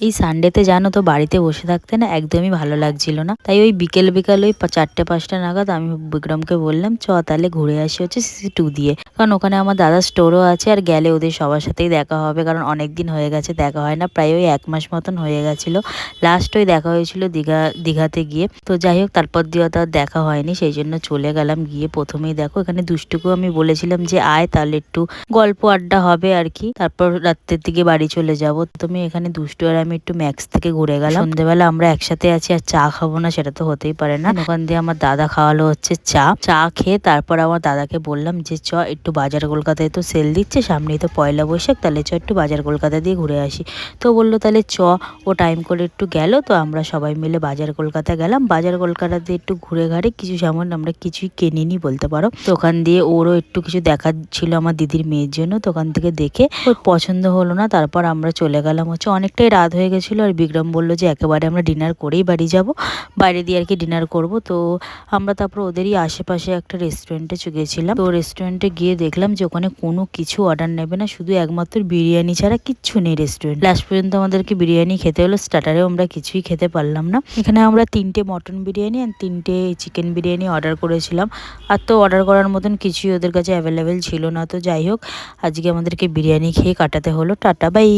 এই সানডেতে জানো তো বাড়িতে বসে থাকতে না একদমই ভালো লাগছিল না, তাই ওই বিকেল বিকাল ওই 4টে 5টা নাগাদ আমি বিক্রমকে বললাম চ তাহলে ঘুরে আসি হচ্ছে CC2 দিয়ে, কারণ ওখানে আমার দাদার স্টোরও আছে আর গেলে ওদের সবার সাথেই দেখা হবে, কারণ অনেক দিন হয়ে গেছে দেখা হয় না, প্রায় ওই 1 মাস মতন হয়ে গেছিল। লাস্ট ওই দেখা হয়েছিল দীঘাতে গিয়ে। তো যাই হোক তারপর দিয়ে তো আর দেখা হয়নি, সেই জন্য চলে গেলাম। গিয়ে প্রথমেই দেখো এখানে দুষ্টুকু আমি বলেছিলাম যে আয় তাহলে একটু গল্প আড্ডা হবে আর কি, তারপর রাত্রের দিকে বাড়ি চলে যাব। তুমি এখানে দুষ্টু আর আমি একটু ম্যাক্স থেকে ঘুরে গেলাম। সন্ধ্যেবেলা আমরা একসাথে আছি আর চা খাবো না সেটা তো হতেই পারে না। ওখান দিয়ে আমার দাদা খাওয়ালো হচ্ছে চা খেয়ে তারপর আমার দাদাকে বললাম যে চ একটু বাজার কলকাতায় তো সেল দিচ্ছে, সামনেই তো পয়লা বৈশাখ, তাহলে চ একটু বাজার কলকাতা দিয়ে ঘুরে আসি। তো বললো তাহলে চ। ও টাইম করে একটু গেল, তো আমরা সবাই মিলে বাজার কলকাতা গেলাম। বাজার কলকাতা দিয়ে একটু ঘুরে ঘাড়ে কিছু সামান আমরা কিছুই কিনিনি বলতে পারো। তো ওখান দিয়ে ওরও একটু কিছু দেখার ছিল আমার দিদির মেয়ের জন্য, তো ওখান থেকে দেখে ওর পছন্দ হলো না, তারপর আমরা চলে গেলাম হচ্ছে, অনেকটাই রাত হয়ে গেছিলো। আর বিক্রম বললো যে একেবারে আমরা ডিনার করেই বাড়ি যাব, বাইরে দিয়ে আর কি ডিনার করব। তো আমরা তারপর ওদেরই আশেপাশে একটা রেস্টুরেন্টে গেছিলাম। তো রেস্টুরেন্টে গিয়ে দেখলাম যে ওখানে কোনো কিছু অর্ডার নেবে না, শুধু একমাত্র বিরিয়ানি ছাড়া কিচ্ছু নেই রেস্টুরেন্ট। লাস্ট পর্যন্ত আমাদেরকে বিরিয়ানি খেতে হলো, স্টার্টারেও আমরা কিছুই খেতে পারলাম না। এখানে আমরা 3টে মটন বিরিয়ানি আর 3টে চিকেন বিরিয়ানি অর্ডার করেছিলাম, আর তো অর্ডার করার মতন কিছুই ওদের কাছে অ্যাভেলেবেল ছিল না। তো যাই হোক আজকে আমাদেরকে বিরিয়ানি খেয়ে কাটাতে হলো। Tata bye.